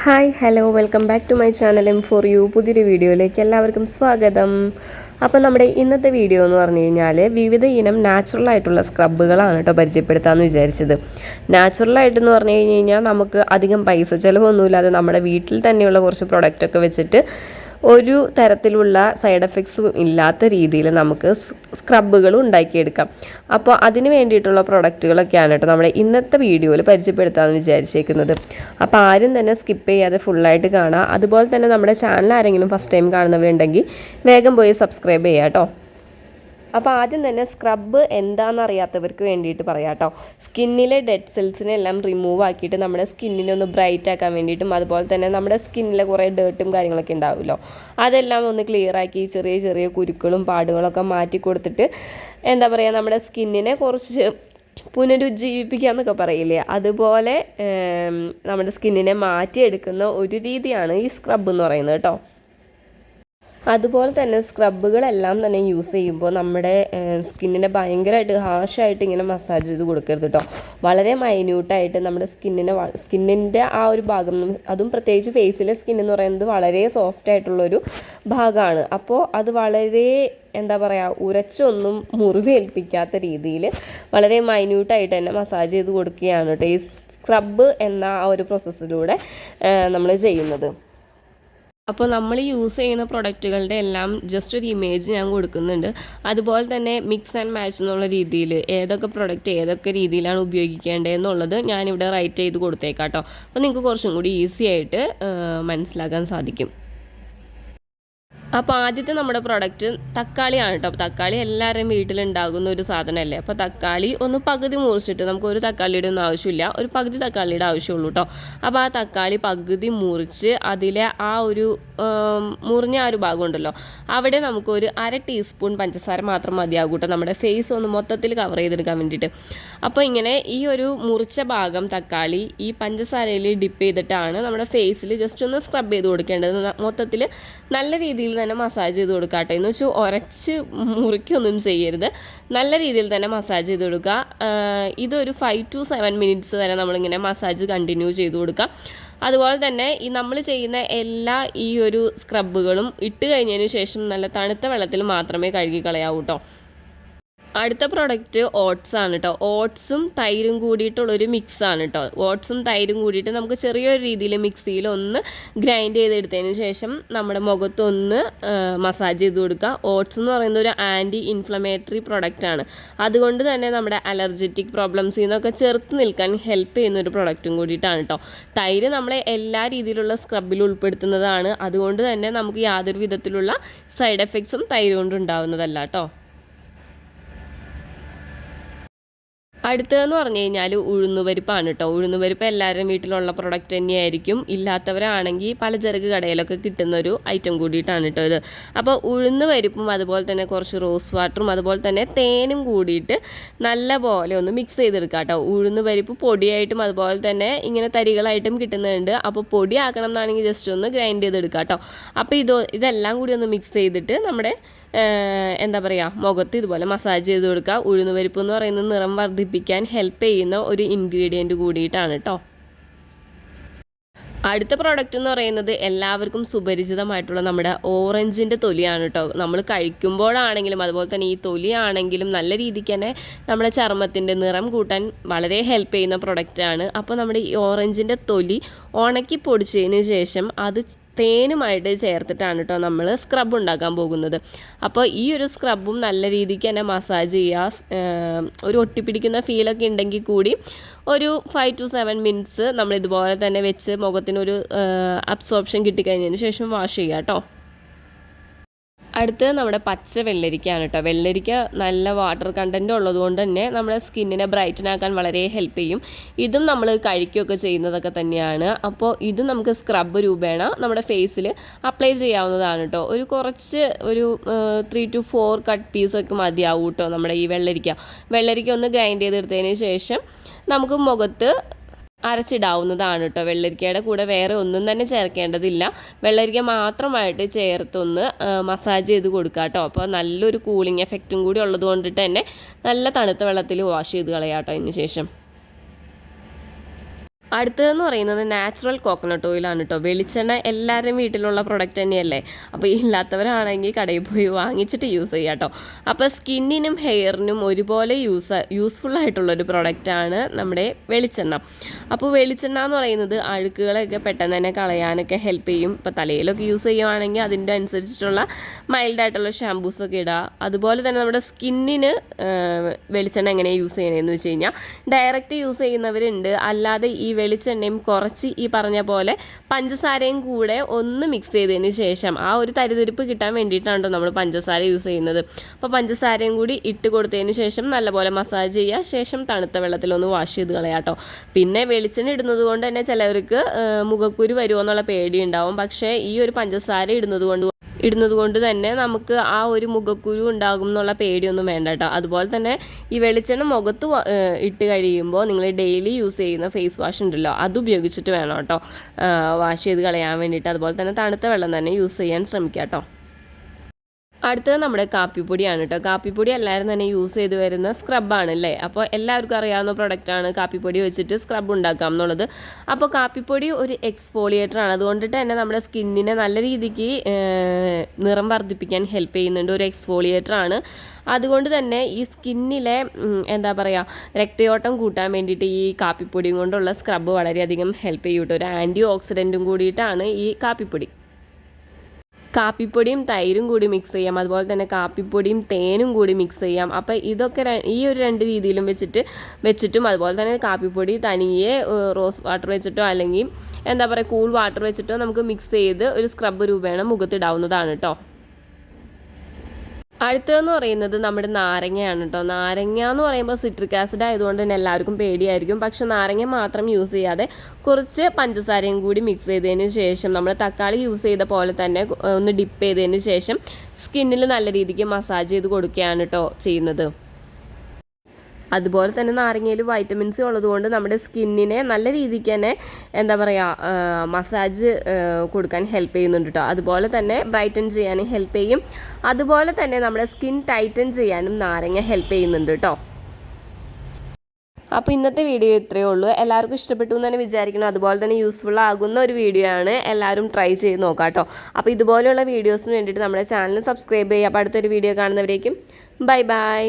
Hi hello welcome back to my channel M4U പുതിയൊരു വീഡിയോയിലേക്ക് എല്ലാവർക്കും സ്വാഗതം. അപ്പോൾ നമ്മുടെ ഇന്നത്തെ വീഡിയോ എന്ന് പറഞ്ഞു കഴിഞ്ഞാൽ വിവിധ ഇനം നാച്ചുറലായിട്ടുള്ള സ്ക്രബുകളാണ് കേട്ടോ പരിചയപ്പെടുത്താമെന്ന് വിചാരിച്ചത്. നാച്ചുറലായിട്ടെന്ന് പറഞ്ഞു കഴിഞ്ഞാൽ നമുക്ക് അധികം പൈസ ചിലവൊന്നുമില്ലാതെ നമ്മുടെ വീട്ടിൽ തന്നെയുള്ള കുറച്ച് പ്രൊഡക്റ്റൊക്കെ വെച്ചിട്ട് ഒരു തരത്തിലുള്ള സൈഡ് എഫക്ട്സും ഇല്ലാത്ത രീതിയിൽ നമുക്ക് സ്ക്രബുകൾ ഉണ്ടാക്കിയെടുക്കാം. അപ്പോൾ അതിന് വേണ്ടിയിട്ടുള്ള പ്രൊഡക്റ്റുകളൊക്കെയാണ് കേട്ടോ നമ്മുടെ ഇന്നത്തെ വീഡിയോയിൽ പരിചയപ്പെടുത്താമെന്ന് വിചാരിച്ചേക്കുന്നത്. അപ്പോൾ ആരും തന്നെ സ്കിപ്പ് ചെയ്യാതെ ഫുള്ളായിട്ട് കാണാം. അതുപോലെ തന്നെ നമ്മുടെ ചാനൽ ആരെങ്കിലും ഫസ്റ്റ് ടൈം കാണുന്നവരുണ്ടെങ്കിൽ വേഗം പോയി സബ്സ്ക്രൈബ് ചെയ്യാം കേട്ടോ. അപ്പോൾ ആദ്യം തന്നെ സ്ക്രബ് എന്താണെന്ന് അറിയാത്തവർക്ക് വേണ്ടിയിട്ട് പറയാം കേട്ടോ. സ്കിന്നിലെ ഡെഡ് സെൽസിനെ എല്ലാം റിമൂവ് ആക്കിയിട്ട് നമ്മുടെ സ്കിന്നിനെ ഒന്ന് ബ്രൈറ്റ് ആക്കാൻ വേണ്ടിയിട്ടും അതുപോലെ തന്നെ നമ്മുടെ സ്കിന്നിലെ കുറേ ഡേർട്ടും കാര്യങ്ങളൊക്കെ ഉണ്ടാവുമല്ലോ, അതെല്ലാം ഒന്ന് ക്ലിയർ ആക്കി ചെറിയ ചെറിയ കുരുക്കളും പാടുകളൊക്കെ മാറ്റി കൊടുത്തിട്ട് എന്താ പറയുക നമ്മുടെ സ്കിന്നിനെ കുറച്ച് പുനരുജ്ജീവിപ്പിക്കുക എന്നൊക്കെ പറയില്ലേ, അതുപോലെ നമ്മുടെ സ്കിന്നിനെ മാറ്റിയെടുക്കുന്ന ഒരു രീതിയാണ് ഈ സ്ക്രബ് എന്ന് പറയുന്നത് കേട്ടോ. അതുപോലെ തന്നെ സ്ക്രബുകളെല്ലാം തന്നെ യൂസ് ചെയ്യുമ്പോൾ നമ്മുടെ സ്കിന്നിനെ ഭയങ്കരമായിട്ട് ഹാഷായിട്ട് ഇങ്ങനെ മസാജ് ചെയ്ത് കൊടുക്കരുത് കേട്ടോ. വളരെ മൈന്യൂട്ടായിട്ട് നമ്മുടെ സ്കിന്നിൻ്റെ ആ ഒരു ഭാഗം, അതും പ്രത്യേകിച്ച് ഫേസിലെ സ്കിൻ എന്ന് പറയുന്നത് വളരെ സോഫ്റ്റ് ആയിട്ടുള്ളൊരു ഭാഗമാണ്. അപ്പോൾ അത് വളരെ എന്താ പറയുക ഉരച്ചൊന്നും മുറിവേൽപ്പിക്കാത്ത രീതിയിൽ വളരെ മൈന്യൂട്ടായിട്ട് തന്നെ മസാജ് ചെയ്ത് കൊടുക്കുകയാണ് കേട്ടോ ഈ സ്ക്രബ് എന്ന ആ ഒരു പ്രോസസ്സിലൂടെ നമ്മൾ ചെയ്യുന്നത്. അപ്പോൾ നമ്മൾ യൂസ് ചെയ്യുന്ന പ്രൊഡക്റ്റുകളുടെ എല്ലാം ജസ്റ്റ് ഒരു ഇമേജ് ഞാൻ കൊടുക്കുന്നുണ്ട്. അതുപോലെ തന്നെ മിക്സ് ആൻഡ് മാച്ച് എന്നുള്ള രീതിയിൽ ഏതൊക്കെ പ്രൊഡക്റ്റ് ഏതൊക്കെ രീതിയിലാണ് ഉപയോഗിക്കേണ്ടതെന്നുള്ളത് ഞാനിവിടെ റൈറ്റ് ചെയ്ത് കൊടുത്തേക്കാം കേട്ടോ. അപ്പോൾ നിങ്ങൾക്ക് കുറച്ചും കൂടി ഈസി ആയിട്ട് മനസ്സിലാക്കാൻ സാധിക്കും. അപ്പോൾ ആദ്യത്തെ നമ്മുടെ പ്രൊഡക്റ്റ് തക്കാളിയാണ് കേട്ടോ. അപ്പോൾ തക്കാളി എല്ലാവരുടെയും വീട്ടിലുണ്ടാകുന്ന ഒരു സാധനമല്ലേ. അപ്പോൾ തക്കാളി ഒന്ന് പകുതി മുറിച്ചിട്ട്, നമുക്ക് ഒരു തക്കാളിയുടെ ഒന്നും ആവശ്യമില്ല, ഒരു പകുതി തക്കാളിയുടെ ആവശ്യമുള്ളൂ കേട്ടോ. അപ്പോൾ ആ തക്കാളി പകുതി മുറിച്ച് അതിലെ ആ ഒരു മുറിഞ്ഞ ആ ഒരു ഭാഗം ഉണ്ടല്ലോ, അവിടെ നമുക്കൊരു 1/2 ടീസ്പൂൺ പഞ്ചസാര മാത്രം മതിയാകും കേട്ടോ നമ്മുടെ ഫേസ് ഒന്ന് മൊത്തത്തിൽ കവർ ചെയ്തെടുക്കാൻ വേണ്ടിയിട്ട്. അപ്പോൾ ഇങ്ങനെ ഈ ഒരു മുറിച്ച ഭാഗം തക്കാളി ഈ പഞ്ചസാരയിൽ ഡിപ്പ് ചെയ്തിട്ടാണ് നമ്മുടെ ഫേസിൽ ജസ്റ്റ് ഒന്ന് സ്ക്രബ് ചെയ്ത് കൊടുക്കേണ്ടത്. മൊത്തത്തിൽ നല്ല രീതിയിൽ തന്നെ മസാജ് ചെയ്ത് കൊടുക്കാട്ടെ എന്ന് വെച്ചാൽ ഉരച്ച് മുറിക്കൊന്നും ചെയ്യരുത്, നല്ല രീതിയിൽ തന്നെ മസാജ് ചെയ്ത് കൊടുക്കുക. ഇതൊരു 5 to 7 മിനിറ്റ്സ് വരെ നമ്മളിങ്ങനെ മസാജ് കണ്ടിന്യൂ ചെയ്ത് കൊടുക്കുക. അതുപോലെ തന്നെ ഈ നമ്മൾ ചെയ്യുന്ന എല്ലാ ഈ ഒരു സ്ക്രബുകളും ഇട്ട് കഴിഞ്ഞതിന് ശേഷം നല്ല തണുത്ത വെള്ളത്തിൽ മാത്രമേ കഴുകി കളയാവൂ കേട്ടോ. അടുത്ത പ്രൊഡക്റ്റ് ഓട്സ് ആണ് കേട്ടോ. ഓട്സും തൈരും കൂടിയിട്ടുള്ളൊരു മിക്സാണ് കേട്ടോ. ഓട്സും തൈരും കൂടിയിട്ട് നമുക്ക് ചെറിയൊരു രീതിയിൽ മിക്സിയിൽ ഒന്ന് ഗ്രൈൻഡ് ചെയ്തെടുത്തതിന് ശേഷം നമ്മുടെ മുഖത്തൊന്ന് മസാജ് ചെയ്ത് കൊടുക്കുക. ഓട്സ് എന്ന് പറയുന്ന ഒരു ആൻറ്റി ഇൻഫ്ലമേറ്ററി പ്രൊഡക്റ്റാണ്. അതുകൊണ്ട് തന്നെ നമ്മുടെ അലർജറ്റിക് പ്രോബ്ലംസിൽ നിന്നൊക്കെ ചെറുത്ത് നിൽക്കാൻ ഹെൽപ്പ് ചെയ്യുന്ന ഒരു പ്രൊഡക്റ്റും കൂടിയിട്ടാണ് കേട്ടോ. തൈര് നമ്മളെ എല്ലാ രീതിയിലുള്ള സ്ക്രബിൽ ഉൾപ്പെടുത്തുന്നതാണ്. അതുകൊണ്ട് തന്നെ നമുക്ക് യാതൊരു വിധത്തിലുള്ള സൈഡ് എഫക്ട്സും തൈര് കൊണ്ട് ഉണ്ടാവുന്നതല്ല കേട്ടോ. അടുത്തതെന്ന് പറഞ്ഞു കഴിഞ്ഞാൽ ഉഴുന്നുപരിപ്പാണ് കേട്ടോ. ഉഴുന്നുപരിപ്പ് എല്ലാവരും വീട്ടിലുള്ള പ്രൊഡക്റ്റ് തന്നെയായിരിക്കും. ഇല്ലാത്തവരാണെങ്കിൽ പലചരക്ക് കടയിലൊക്കെ കിട്ടുന്ന ഒരു ഐറ്റം കൂടിയിട്ടാണ് കേട്ടോ ഇത്. അപ്പോൾ ഉഴുന്നുപരിപ്പും അതുപോലെ തന്നെ കുറച്ച് റോസ് വാട്ടറും അതുപോലെ തന്നെ തേനും കൂടിയിട്ട് നല്ല പോലെ ഒന്ന് മിക്സ് ചെയ്തെടുക്കുക കേട്ടോ. ഉഴുന്നുപരിപ്പ് പൊടിയായിട്ടും അതുപോലെ തന്നെ ഇങ്ങനെ തരികളായിട്ടും കിട്ടുന്നുണ്ട്. അപ്പോൾ പൊടിയാക്കണം എന്നാണെങ്കിൽ ജസ്റ്റ് ഒന്ന് ഗ്രൈൻഡ് ചെയ്തെടുക്കുക കേട്ടോ. അപ്പോൾ ഇതെല്ലാം കൂടി ഒന്ന് മിക്സ് ചെയ്തിട്ട് നമ്മുടെ എന്താ പറയുക മുഖത്ത് ഇതുപോലെ മസാജ് ചെയ്ത് കൊടുക്കുക. ഉഴുന്നുപരിപ്പ് എന്ന് പറയുന്നത് നിറം വർദ്ധിപ്പിക്കാൻ ഹെൽപ്പ് ചെയ്യുന്ന ഒരു ഇൻഗ്രീഡിയൻറ്റ് കൂടിയിട്ടാണ് കേട്ടോ. അടുത്ത പ്രോഡക്റ്റ് എന്ന് പറയുന്നത് എല്ലാവർക്കും സുപരിചിതമായിട്ടുള്ള നമ്മുടെ ഓറഞ്ചിൻ്റെ തൊലിയാണ് കേട്ടോ. നമ്മൾ കഴിക്കുമ്പോഴാണെങ്കിലും അതുപോലെ തന്നെ ഈ തൊലിയാണെങ്കിലും നല്ല രീതിക്ക് തന്നെ നമ്മുടെ ചർമ്മത്തിൻ്റെ നിറം കൂട്ടാൻ വളരെ ഹെൽപ്പ് ചെയ്യുന്ന പ്രൊഡക്റ്റാണ്. അപ്പോൾ നമ്മുടെ ഈ ഓറഞ്ചിൻ്റെ തൊലി ഉണക്കി പൊടിച്ചതിന് ശേഷം അത് തേനുമായിട്ട് ചേർത്തിട്ടാണ് കേട്ടോ നമ്മൾ സ്ക്രബ് ഉണ്ടാക്കാൻ പോകുന്നത്. അപ്പോൾ ഈ ഒരു സ്ക്രബും നല്ല രീതിക്ക് തന്നെ മസാജ് ചെയ്യുക. ഒരു ഒട്ടിപ്പിടിക്കുന്ന ഫീലൊക്കെ ഉണ്ടെങ്കിൽ കൂടി ഒരു 5 to 7 മിനിറ്റ്സ് നമ്മൾ ഇതുപോലെ തന്നെ വെച്ച് മുഖത്തിനൊരു അബ്സോർപ്ഷൻ കിട്ടിക്കഴിഞ്ഞതിന് ശേഷം വാഷ് ചെയ്യുക കേട്ടോ. അടുത്തത് നമ്മുടെ പച്ച വെള്ളരിക്കയാണ് കേട്ടോ. വെള്ളരിക്ക നല്ല വാട്ടർ കണ്ടൻറ്റ് ഉള്ളതുകൊണ്ട് തന്നെ നമ്മുടെ സ്കിന്നിനെ ബ്രൈറ്റൻ ആക്കാൻ വളരെ ഹെൽപ്പ് ചെയ്യും. ഇതും നമ്മൾ കഴിക്കുകയൊക്കെ ചെയ്യുന്നതൊക്കെ തന്നെയാണ്. അപ്പോൾ ഇത് നമുക്ക് സ്ക്രബ് രൂപേണ നമ്മുടെ ഫേസിൽ അപ്ലൈ ചെയ്യാവുന്നതാണ് കേട്ടോ. കുറച്ച് 3 to 4 കട്ട് പീസൊക്കെ മതിയാവും കേട്ടോ നമ്മുടെ ഈ വെള്ളരിക്ക ഒന്ന് ഗ്രൈൻഡ് ചെയ്തെടുത്തതിന് ശേഷം നമുക്ക് മുഖത്ത് അരച്ചിടാവുന്നതാണ് കേട്ടോ. വെള്ളരിക്കയുടെ കൂടെ വേറെ ഒന്നും തന്നെ ചേർക്കേണ്ടതില്ല. വെള്ളരിക്ക മാത്രമായിട്ട് ചേർത്തൊന്ന് മസാജ് ചെയ്ത് കൊടുക്കുക കേട്ടോ. അപ്പോൾ നല്ലൊരു കൂളിംഗ് എഫക്റ്റും കൂടി ഉള്ളത് കൊണ്ടിട്ട് തന്നെ നല്ല തണുത്ത വെള്ളത്തിൽ വാഷ് ചെയ്ത് കളയാം കേട്ടോ. അതിന് ശേഷം അടുത്തതെന്ന് പറയുന്നത് നാച്ചുറൽ കോക്കനട്ട് ഓയിലാണ് കേട്ടോ. വെളിച്ചെണ്ണ എല്ലാവരുടെയും വീട്ടിലുള്ള പ്രൊഡക്റ്റ് തന്നെയല്ലേ. അപ്പോൾ ഇല്ലാത്തവരാണെങ്കിൽ കടയിൽ പോയി വാങ്ങിച്ചിട്ട് യൂസ് ചെയ്യുക കേട്ടോ. അപ്പോൾ സ്കിന്നിനും ഹെയറിനും ഒരുപോലെ യൂസ്ഫുൾ ആയിട്ടുള്ളൊരു പ്രൊഡക്റ്റാണ് നമ്മുടെ വെളിച്ചെണ്ണ. അപ്പോൾ വെളിച്ചെണ്ണ എന്ന് പറയുന്നത് അഴുക്കുകളൊക്കെ പെട്ടെന്ന് തന്നെ കളയാനൊക്കെ ഹെൽപ്പ് ചെയ്യും. ഇപ്പോൾ തലയിലൊക്കെ യൂസ് ചെയ്യുവാണെങ്കിൽ അതിൻ്റെ അനുസരിച്ചിട്ടുള്ള മൈൽഡായിട്ടുള്ള ഷാമ്പൂസൊക്കെ ഇടുക. അതുപോലെ തന്നെ നമ്മുടെ സ്കിന്നിന് വെളിച്ചെണ്ണ എങ്ങനെയാണ് യൂസ് ചെയ്യണമെന്ന് വെച്ച് കഴിഞ്ഞാൽ ഡയറക്റ്റ് യൂസ് ചെയ്യുന്നവരുണ്ട്. അല്ലാതെ ഈ വെളിച്ചെണ്ണയും കുറച്ച് ഈ പറഞ്ഞ പോലെ പഞ്ചസാരയും കൂടെ ഒന്ന് മിക്സ് ചെയ്തതിന് ശേഷം ആ ഒരു തരിതരിപ്പ് കിട്ടാൻ വേണ്ടിയിട്ടാണ് നമ്മൾ പഞ്ചസാര യൂസ് ചെയ്യുന്നത്. അപ്പോൾ പഞ്ചസാരയും കൂടി ഇട്ട് കൊടുത്തതിന് ശേഷം നല്ലപോലെ മസാജ് ചെയ്യുക. ശേഷം തണുത്ത വെള്ളത്തിലൊന്ന് വാഷ് ചെയ്ത് കളയാട്ടോ. പിന്നെ വെളിച്ചെണ്ണ ഇടുന്നത് കൊണ്ട് തന്നെ ചിലവർക്ക് മുഖക്കുരു വരുമോ എന്നുള്ള പേടി ഉണ്ടാവും. പക്ഷേ ഈ ഒരു പഞ്ചസാര ഇടുന്നത് കൊണ്ട് തന്നെ നമുക്ക് ആ ഒരു മുഖക്കുരു ഉണ്ടാകും എന്നുള്ള പേടിയൊന്നും വേണ്ട കേട്ടോ. അതുപോലെ തന്നെ ഈ വെളിച്ചെണ്ണ മുഖത്ത് ഇട്ട് കഴിയുമ്പോൾ നിങ്ങൾ ഡെയിലി യൂസ് ചെയ്യുന്ന ഫേസ് വാഷ് ഉണ്ടല്ലോ, അത് ഉപയോഗിച്ചിട്ട് വേണം കേട്ടോ വാഷ് ചെയ്ത് കളയാൻ വേണ്ടിയിട്ട്. അതുപോലെ തന്നെ തണുത്ത വെള്ളം തന്നെ യൂസ് ചെയ്യാൻ ശ്രമിക്കുക കേട്ടോ. അടുത്തത് നമ്മുടെ കാപ്പിപ്പൊടിയാണ് കേട്ടോ. കാപ്പിപ്പൊടി എല്ലാവരും തന്നെ യൂസ് ചെയ്ത് വരുന്ന സ്ക്രബാണല്ലേ. അപ്പോൾ എല്ലാവർക്കും അറിയാവുന്ന പ്രൊഡക്റ്റാണ് കാപ്പിപ്പൊടി വെച്ചിട്ട് സ്ക്രബ് ഉണ്ടാക്കാം എന്നുള്ളത്. അപ്പോൾ കാപ്പിപ്പൊടി ഒരു എക്സ്ഫോളിയേറ്ററാണ്. അതുകൊണ്ടിട്ട് തന്നെ നമ്മുടെ സ്കിന്നിനെ നല്ല രീതിക്ക് നിറം വർദ്ധിപ്പിക്കാൻ ഹെൽപ്പ് ചെയ്യുന്നുണ്ട്. ഒരു എക്സ്ഫോളിയേറ്ററാണ്. അതുകൊണ്ട് തന്നെ ഈ സ്കിന്നിലെ എന്താ പറയുക രക്തയോട്ടം കൂട്ടാൻ വേണ്ടിയിട്ട് ഈ കാപ്പിപ്പൊടിയും കൊണ്ടുള്ള സ്ക്രബ് വളരെയധികം ഹെൽപ്പ് ചെയ്യും കേട്ടോ. ഒരു ആൻറ്റി ഓക്സിഡൻറ്റും കൂടിയിട്ടാണ് ഈ കാപ്പിപ്പൊടി. കാപ്പിപ്പൊടിയും തൈരും കൂടി മിക്സ് ചെയ്യാം. അതുപോലെ തന്നെ കാപ്പിപ്പൊടിയും തേനും കൂടി മിക്സ് ചെയ്യാം. അപ്പോൾ ഇതൊക്കെ ഈ ഒരു 2 രീതിയിലും വെച്ചിട്ടും അതുപോലെ തന്നെ കാപ്പിപ്പൊടി തനിയെ റോസ് വാട്ടർ വെച്ചിട്ടോ അല്ലെങ്കിൽ എന്താ പറയുക കൂൾ വാട്ടർ വെച്ചിട്ടോ നമുക്ക് മിക്സ് ചെയ്ത് ഒരു സ്ക്രബ് രൂപേണ മുഖത്തിടാവുന്നതാണ് കേട്ടോ. അടുത്തതെന്ന് പറയുന്നത് നമ്മുടെ നാരങ്ങയാണ് കേട്ടോ. നാരങ്ങ എന്ന് പറയുമ്പോൾ സിട്രിക് ആസിഡ് ആയതുകൊണ്ട് തന്നെ എല്ലാവർക്കും പേടിയായിരിക്കും. പക്ഷെ നാരങ്ങ മാത്രം യൂസ് ചെയ്യാതെ കുറച്ച് പഞ്ചസാരയും കൂടി മിക്സ് ചെയ്തതിന് ശേഷം നമ്മൾ തക്കാളി യൂസ് ചെയ്ത പോലെ തന്നെ ഒന്ന് ഡിപ്പ് ചെയ്തതിന് ശേഷം സ്കിന്നിൽ നല്ല രീതിക്ക് മസാജ് ചെയ്ത് കൊടുക്കുകയാണ് കേട്ടോ ചെയ്യുന്നത്. അതുപോലെ തന്നെ നാരങ്ങയിൽ വൈറ്റമിൻസ് ഉള്ളതുകൊണ്ട് നമ്മുടെ സ്കിന്നിനെ നല്ല രീതിക്ക് തന്നെ എന്താ പറയുക മസാജ് കൊടുക്കാൻ ഹെൽപ്പ് ചെയ്യുന്നുണ്ട് കേട്ടോ. അതുപോലെ തന്നെ ബ്രൈറ്റൻ ചെയ്യാനും ഹെൽപ്പ് ചെയ്യും. അതുപോലെ തന്നെ നമ്മുടെ സ്കിൻ ടൈറ്റൻ ചെയ്യാനും നാരങ്ങ ഹെൽപ്പ് ചെയ്യുന്നുണ്ട് കേട്ടോ. അപ്പോൾ ഇന്നത്തെ വീഡിയോ ഇത്രയേ ഉള്ളൂ. എല്ലാവർക്കും ഇഷ്ടപ്പെട്ടു എന്ന് തന്നെ വിചാരിക്കണം. അതുപോലെ തന്നെ യൂസ്ഫുൾ ആകുന്ന ഒരു വീഡിയോ ആണ്. എല്ലാവരും ട്രൈ ചെയ്ത് നോക്കാം കേട്ടോ. അപ്പോൾ ഇതുപോലെയുള്ള വീഡിയോസിന് വേണ്ടിയിട്ട് നമ്മുടെ ചാനൽ സബ്സ്ക്രൈബ് ചെയ്യുക. അപ്പോൾ അടുത്തൊരു വീഡിയോ കാണുന്നവരേക്കും ബൈ ബൈ.